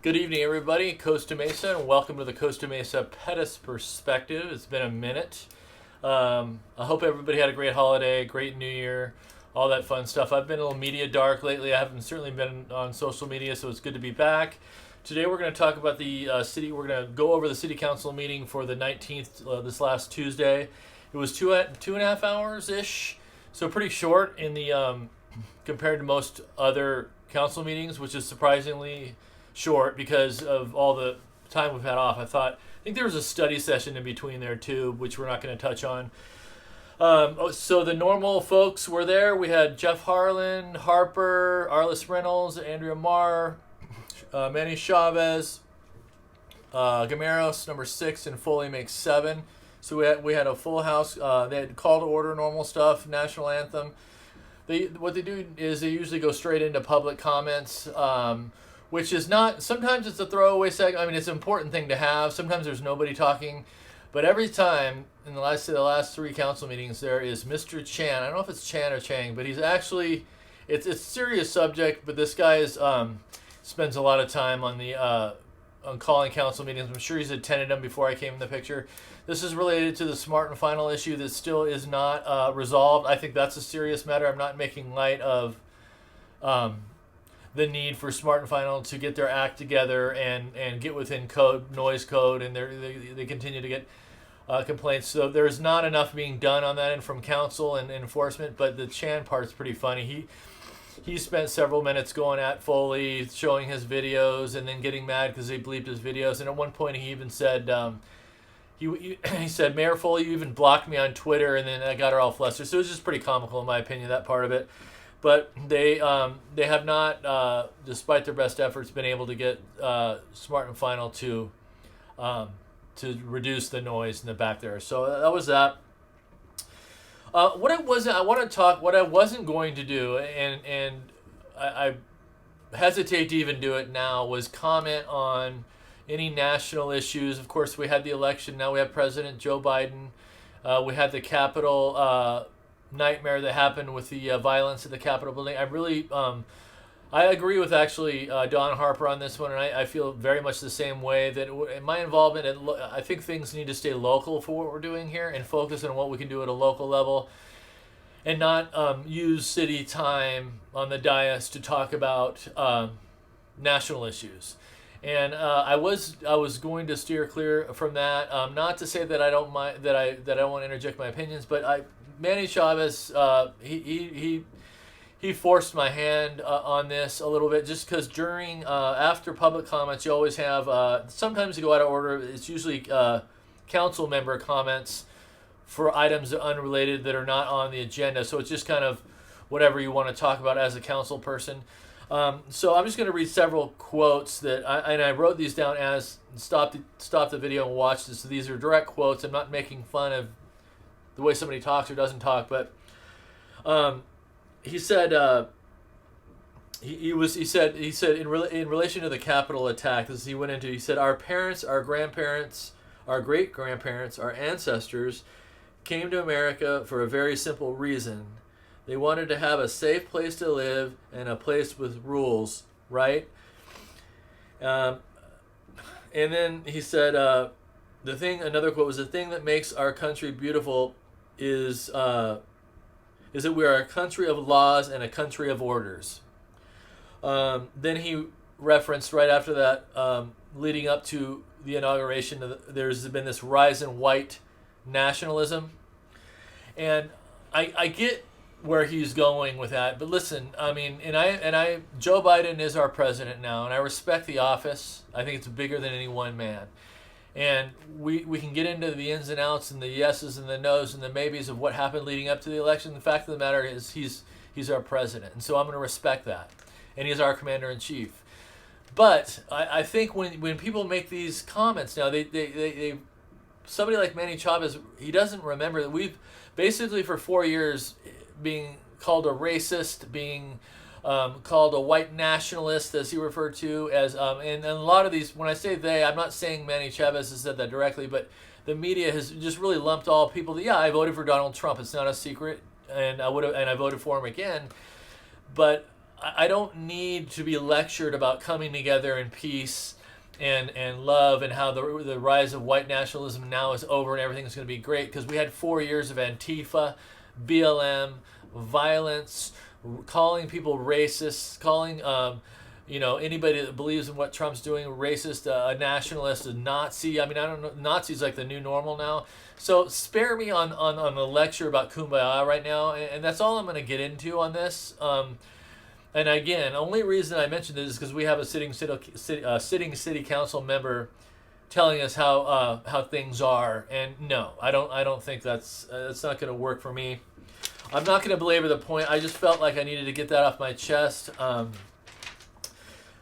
Good evening, everybody. Costa Mesa, and welcome to the Costa Mesa Pettis Perspective. It's been a minute. I hope everybody had a great holiday, great New Year, all that fun stuff. I've been a little media dark lately. I haven't certainly been on social media, so it's good to be back. Today we're going to talk about the city. We're going to go over the City Council meeting for the 19th, this last Tuesday. It was two and a half hours-ish, so pretty short in the compared to most other council meetings, which is surprisingly short because of all the time we've had off. I think there was a study session in between there too, which we're not going to touch on. So the normal folks were there. We had Jeff Harlan, Harper, Arliss Reynolds, Andrea Marr, Manny Chavez, Gameros, number 6, and Foley makes 7. So we had a full house. They had call to order, normal stuff, national anthem. What they do is they usually go straight into public comments, which is not, sometimes it's a throwaway segment. I mean, it's an important thing to have. Sometimes there's nobody talking. But every time, in the last 3 council meetings, there is Mr. Chan. I don't know if it's Chan or Chang, but he's actually, it's a serious subject, but this guy spends a lot of time on calling council meetings. I'm sure he's attended them before I came in the picture. This is related to the Smart and Final issue that still is not resolved. I think that's a serious matter. I'm not making light of the need for Smart and Final to get their act together and get within noise code, and they continue to get complaints. So there's not enough being done on that end from council and enforcement, but the Chan part's pretty funny. He spent several minutes going at Foley, showing his videos, and then getting mad because they bleeped his videos. And at one point he even said, he said, "Mayor Foley, you even blocked me on Twitter," and then I got her all flustered. So it was just pretty comical in my opinion, that part of it. But they have not, despite their best efforts, been able to get Smart and Final to reduce the noise in the back there. So that was that. What I wasn't going to do, and I hesitate to even do it now, was comment on any national issues. Of course, we had the election. Now we have President Joe Biden. We had the Capitol nightmare that happened with the violence at the Capitol building. I agree with actually Don Harper on this one, and I feel very much the same way that in my involvement, I think things need to stay local for what we're doing here and focus on what we can do at a local level, and not use city time on the dais to talk about national issues. And I was going to steer clear from that. Not to say that I don't mind, that I won't interject my opinions, but Manny Chavez, he forced my hand on this a little bit, just because during after public comments you always have sometimes you go out of order. It's usually council member comments for items that are unrelated that are not on the agenda. So it's just kind of whatever you want to talk about as a council person. So I'm just going to read several quotes that I wrote these down as stop the video and watch this. So these are direct quotes. I'm not making fun of the way somebody talks or doesn't talk, but he said he said in relation to the Capitol attack, this he went into. He said, our parents, our grandparents, our great grandparents, our ancestors came to America for a very simple reason. They wanted to have a safe place to live and a place with rules, right? And then he said, another quote was, the thing that makes our country beautiful is that we are a country of laws and a country of orders. Then he referenced right after that, leading up to the inauguration, there's been this rise in white nationalism. And I get where he's going with that, but listen, I mean, Joe Biden is our president now, and I respect the office. I think it's bigger than any one man. And we can get into the ins and outs and the yeses and the nos and the maybes of what happened leading up to the election. The fact of the matter is he's our president, and so I'm going to respect that. And he's our commander-in-chief. But I think when people make these comments now, they somebody like Manny Chavez, he doesn't remember that we've basically for 4 years being called a racist, being called a white nationalist, as he referred to as, and a lot of these, when I say they, I'm not saying Manny Chavez has said that directly, but the media has just really lumped all people. Yeah, I voted for Donald Trump. It's not a secret, and I voted for him again. But I don't need to be lectured about coming together in peace and love, and how the rise of white nationalism now is over and everything's going to be great, because we had 4 years of Antifa, BLM, violence, calling people racist, calling anybody that believes in what Trump's doing racist, a nationalist, a Nazi. I mean, I don't know. Nazi's like the new normal now. So spare me on the lecture about Kumbaya right now, and that's all I'm going to get into on this. And again, only reason I mentioned this is because we have a sitting city council member telling us how things are, and no, I don't think that's not going to work for me. I'm not going to belabor the point. I just felt like I needed to get that off my chest.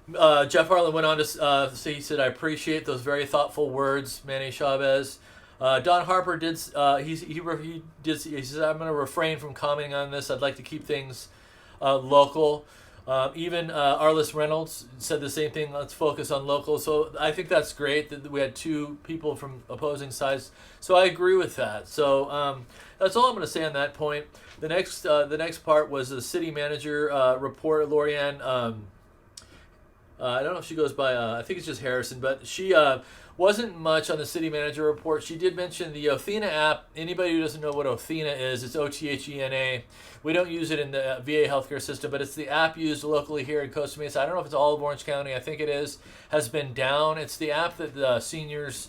Jeff Harlan went on to say, he said, "I appreciate those very thoughtful words, Manny Chavez." Don Harper did. He said, "I'm going to refrain from commenting on this. I'd like to keep things local." Even Arliss Reynolds said the same thing. Let's focus on local. So I think that's great that we had two people from opposing sides. So I agree with that. So that's all I'm going to say on that point. The next part was the city manager report. Lorianne, I don't know if she goes by. I think it's just Harrison, but she wasn't much on the city manager report. She did mention the Othena app. Anybody who doesn't know what Othena is, it's Othena. We don't use it in the VA healthcare system, but it's the app used locally here in Costa Mesa. I don't know if it's all of Orange County. I think it is. Has been down. It's the app that the seniors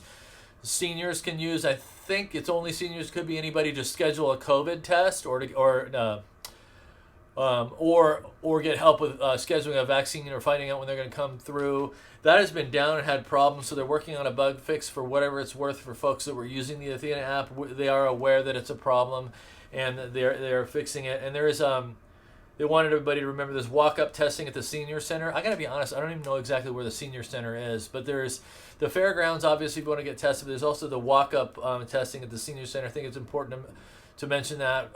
can use. I think it's only seniors. Could be anybody to schedule a COVID test or get help with scheduling a vaccine or finding out when they're going to come through. That has been down and had problems, so they're working on a bug fix for whatever it's worth for folks that were using the Athena app. They are aware that it's a problem, and they're fixing it. And there is they wanted everybody to remember this walk-up testing at the senior center. I got to be honest, I don't even know exactly where the senior center is, but there's the fairgrounds. Obviously, if you want to get tested, there's also the walk-up testing at the senior center. I think it's important to mention that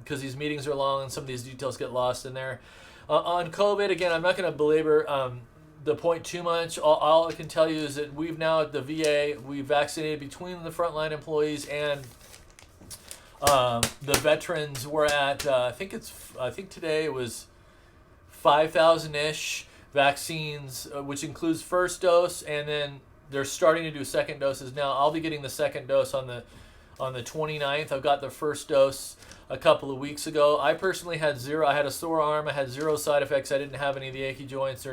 because these meetings are long and some of these details get lost in there. On COVID, again, I'm not going to belabor the point too much. All I can tell you is that we've now at the VA, we vaccinated between the frontline employees and the veterans. We're at I think today it was 5,000-ish vaccines, which includes first dose, and then they're starting to do second doses now. I'll be getting the second dose on the 29th. I've got the first dose a couple of weeks ago. I personally had zero. I had a sore arm. I had zero side effects. I didn't have any of the achy joints.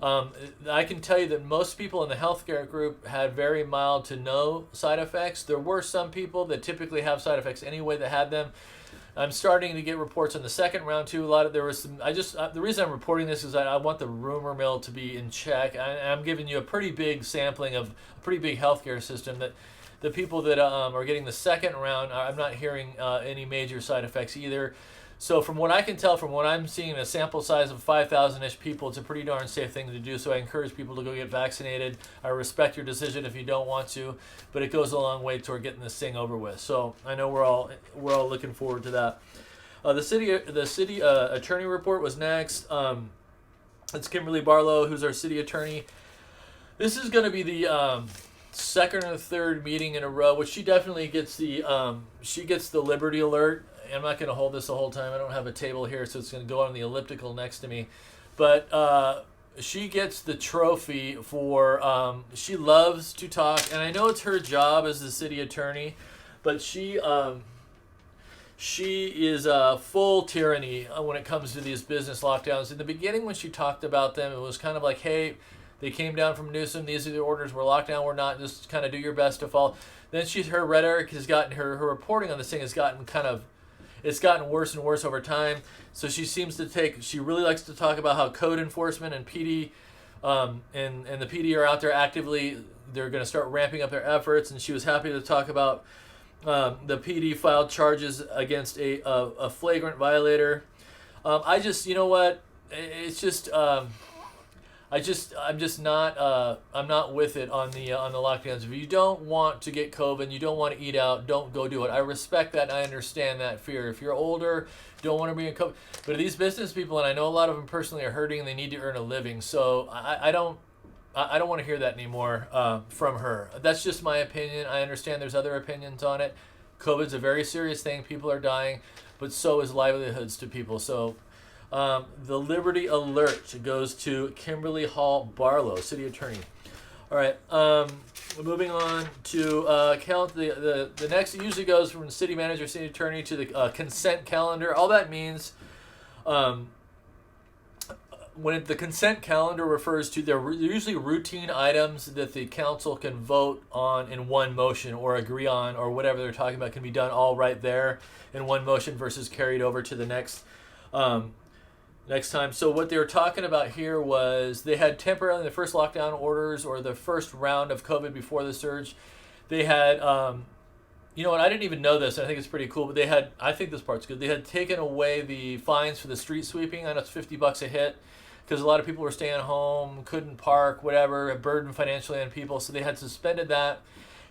I can tell you that most people in the healthcare group had very mild to no side effects. There were some people that typically have side effects anyway that had them. I'm starting to get reports on the second round too. There was some. The reason I'm reporting this is that I want the rumor mill to be in check. I'm giving you a pretty big sampling of a pretty big healthcare system that. The people that are getting the second round, I'm not hearing any major side effects either. So from what I can tell, from what I'm seeing, a sample size of 5,000-ish people, it's a pretty darn safe thing to do. So I encourage people to go get vaccinated. I respect your decision if you don't want to, but it goes a long way toward getting this thing over with. So I know we're all looking forward to that. The city attorney report was next. It's Kimberly Barlow, who's our city attorney. This is going to be the second or third meeting in a row, which she definitely gets the Liberty Alert. I'm not going to hold this the whole time. I don't have a table here, so it's going to go on the elliptical next to me. But she gets the trophy for she loves to talk, and I know it's her job as the city attorney, but she is full tyranny when it comes to these business lockdowns. In the beginning, when she talked about them, it was kind of like, hey, they came down from Newsom. These are the orders. We're locked down. We're not. Just kind of do your best to follow. Then her rhetoric has gotten her reporting on this thing has gotten it's gotten worse and worse over time. So she really likes to talk about how code enforcement and PD and the PD are out there actively. They're going to start ramping up their efforts. And she was happy to talk about the PD filed charges against a flagrant violator. You know what? It's just. I'm not with it on the lockdowns. If you don't want to get COVID, you don't want to eat out, don't go do it. I respect that and I understand that fear. If you're older, don't want to be in COVID. But these business people, and I know a lot of them personally, are hurting and they need to earn a living. So I don't want to hear that anymore from her. That's just my opinion. I understand there's other opinions on it. COVID's a very serious thing. People are dying, but so is livelihoods to people. So The Liberty Alert goes to Kimberly Hall Barlow, City Attorney. All right. Moving on to count the next. It usually goes from City Manager, City Attorney to the consent calendar. All that means, when the consent calendar refers to, they're usually routine items that the council can vote on in one motion or agree on, or whatever they're talking about can be done all right there in one motion versus carried over to the next time. So what they were talking about here was they had temporarily the first lockdown orders, or the first round of COVID before the surge. They had, you know what, I didn't even know this. I think it's pretty cool, but they had, I think this part's good. They had taken away the fines for the street sweeping. I know it's $50 a hit, because a lot of people were staying home, couldn't park, whatever, a burden financially on people. So they had suspended that.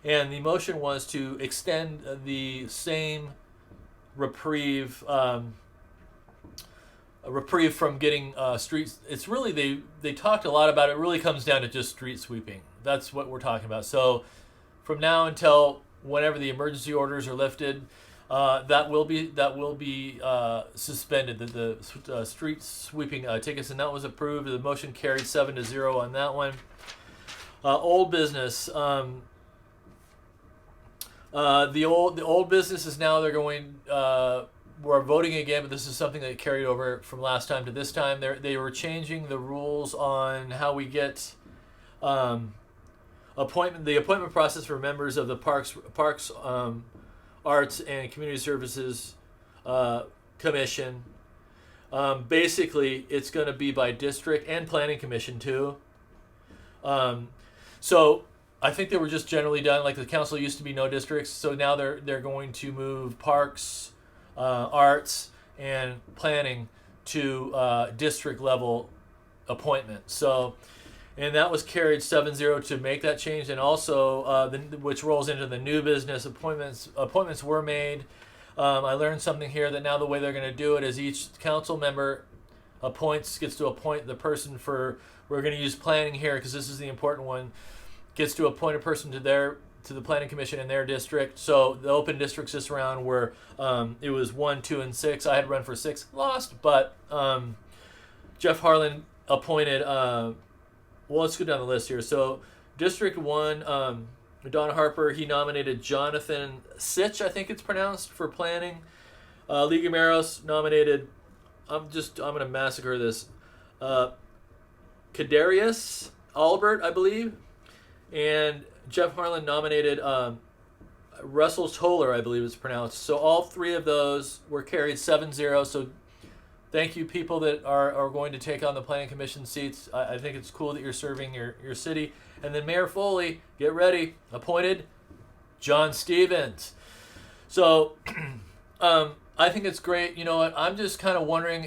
And the motion was to extend the same reprieve, a reprieve from getting streets. It's really, they talked a lot about it. It really comes down to just street sweeping. That's what we're talking about. So from now until whenever the emergency orders are lifted, that will be suspended. The street sweeping tickets, and that was approved. The motion carried 7-0 on that one. Old business. The old business is now they're going. We're voting again, but this is something that carried over from last time to this time. They were changing the rules on how we get the appointment process for members of the Parks Arts and Community Services Commission. Basically, it's going to be by district and Planning Commission too. So I think they were just generally done, like the council used to be no districts. So now they're going to move Parks, Arts, and Planning to district level appointments. So, and that was carried 7-0 to make that change, and also which rolls into the new business appointments. Appointments were made. I learned something here that now the way they're going to do it is each council member gets to appoint the person for. We're going to use planning here because this is the important one. Gets to appoint a person to the planning commission in their district. So the open districts this round were it was 1, 2, and 6. I had run for 6, lost, but Jeff Harlan appointed. Well, let's go down the list here. So District 1, Don Harper, he nominated Jonathan Sitch, I think it's pronounced, for planning. Lee Gameros nominated, I'm going to massacre this, Kadarius Albert, I believe. And Jeff Harlan nominated Russell Toller, I believe it's pronounced. So all three of those were carried 7-0. So thank you, people that are going to take on the planning commission seats. I think it's cool that you're serving your city. And then Mayor Foley, get ready, appointed John Stevens. So I think it's great. You know what? I'm just kind of wondering,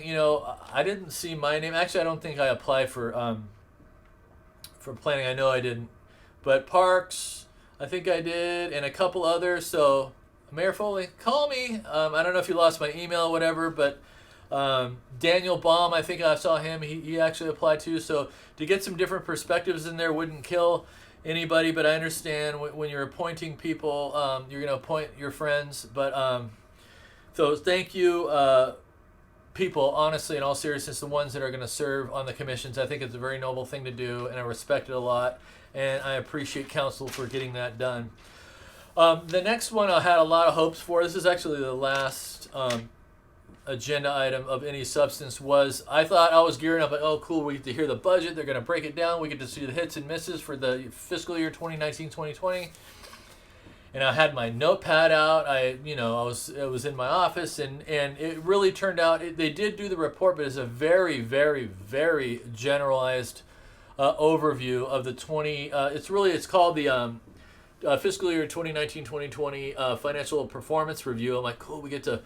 I didn't see my name. Actually, I don't think I applied for planning. I know I didn't. But Parks, I think I did, and a couple others. So Mayor Foley, call me. I don't know if you lost my email or whatever, but Daniel Baum, I think I saw him. He actually applied too. So to get some different perspectives in there wouldn't kill anybody. But I understand when you're appointing people, you're going to appoint your friends. But so thank you, people. Honestly, in all seriousness, the ones that are going to serve on the commissions. I think it's a very noble thing to do, and I respect it a lot. And I appreciate council for getting that done. The next one I had a lot of hopes for. This is actually the last agenda item of any substance. I thought I was gearing up, like, oh cool, we get to hear the budget. They're going to break it down. We get to see the hits and misses for the fiscal year 2019-2020. And I had my notepad out. I was in my office, and it really turned out. They did do the report, but it's a very, very, very generalized overview of the 20. It's called the fiscal year 2019-2020 financial performance review. I'm like, cool, we get to.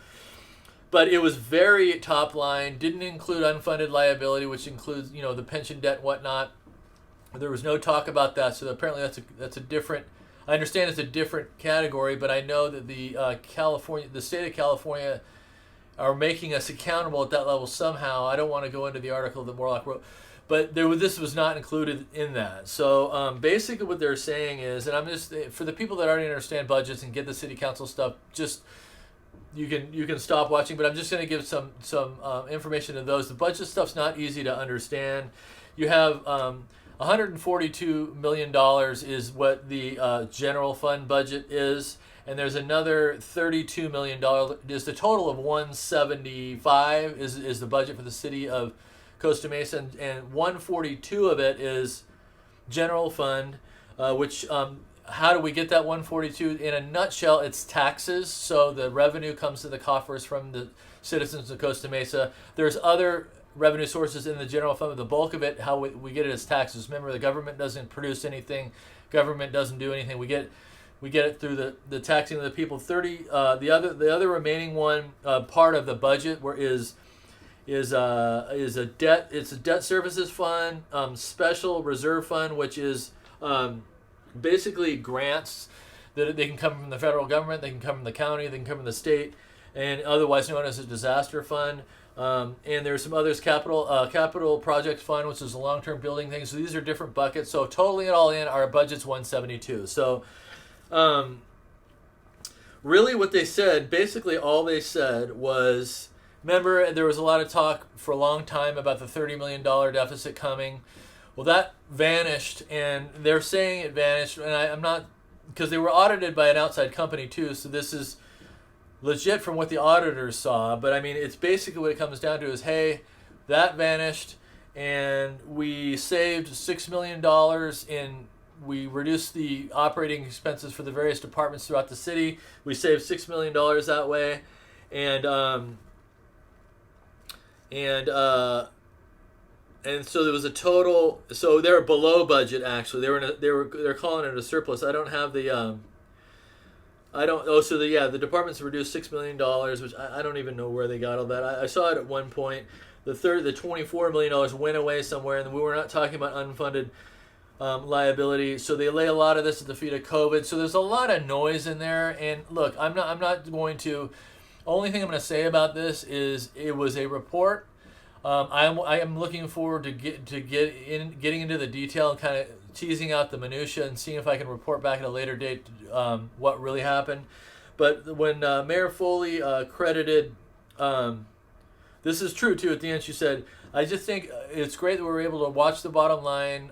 But it was very top line. Didn't include unfunded liability, which includes the pension debt and whatnot. There was no talk about that. So apparently that's a different. I understand it's a different category, but I know that the state of California are making us accountable at that level somehow. I don't want to go into the article that Morlock wrote. But this was not included in that. So basically what they're saying is, and I'm just, for the people that already understand budgets and get the city council stuff, just you can stop watching, but I'm just going to give some information to those. The budget stuff's not easy to understand. You have $142 million is what the general fund budget is, and there's another $32 million. Is the total of 175 is the budget for the city of Costa Mesa, and 142 of it is general fund, which how do we get that 142? In a nutshell, it's taxes. So the revenue comes to the coffers from the citizens of Costa Mesa. There's other revenue sources in the general fund, but the bulk of it, how we get it is taxes. Remember, the government doesn't produce anything. Government doesn't do anything. We get it through the taxing of the people. The other remaining one part of the budget is a debt. It's a debt services fund, special reserve fund, which is basically grants that they can come from the federal government, they can come from the county, they can come from the state, and otherwise known as a disaster fund. And there's some others, capital project fund, which is a long-term building thing. So these are different buckets. So totaling it all in, our budget's 172. So really what they said, basically all they said was, remember there was a lot of talk for a long time about the $30 million deficit coming. Well, that vanished, and they're saying it vanished, and I'm not, because they were audited by an outside company too, so this is legit from what the auditors saw. But I mean, it's basically what it comes down to is, hey, that vanished, and we saved $6 million we reduced the operating expenses for the various departments throughout the city. We saved $6 million that way, and so there was a total. So they're below budget. Actually, they're calling it a surplus. I don't have the. The departments reduced $6 million, which I don't even know where they got all that. I saw it at one point. The $24 million went away somewhere, and we were not talking about unfunded liability. So they lay a lot of this at the feet of COVID. So there's a lot of noise in there. And look, I'm not going to. Only thing I'm going to say about this is it was a report. I am looking forward to getting into the detail and kind of teasing out the minutia and seeing if I can report back at a later date what really happened. But when Mayor Foley credited, this is true too. At the end, she said, "I just think it's great that we're able to watch the bottom line,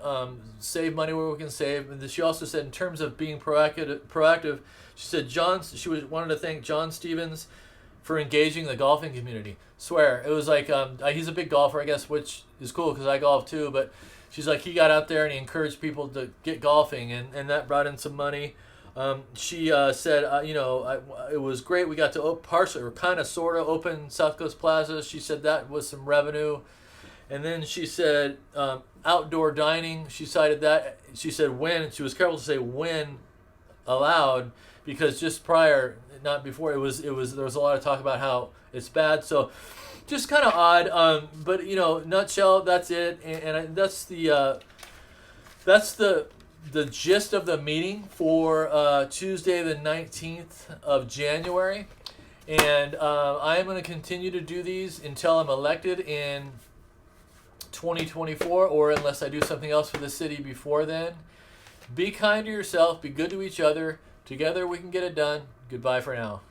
save money where we can save." And she also said, in terms of being proactive, she said she wanted to thank John Stevens for engaging the golfing community. Swear, it was like, he's a big golfer, I guess, which is cool because I golf too, but she's like, he got out there and he encouraged people to get golfing, and that brought in some money. She said, it was great. We got to partially or kind of sort of open South Coast Plaza. She said that was some revenue. And then she said outdoor dining. She cited that. She said when. She was careful to say when allowed, because just prior, not before, there was a lot of talk about how it's bad. So just kind of odd. But nutshell, that's it. And that's the gist of the meeting for Tuesday the 19th of January. And I am going to continue to do these until I'm elected in 2024, or unless I do something else for the city before then. Be kind to yourself. Be good to each other. Together we can get it done. Goodbye for now.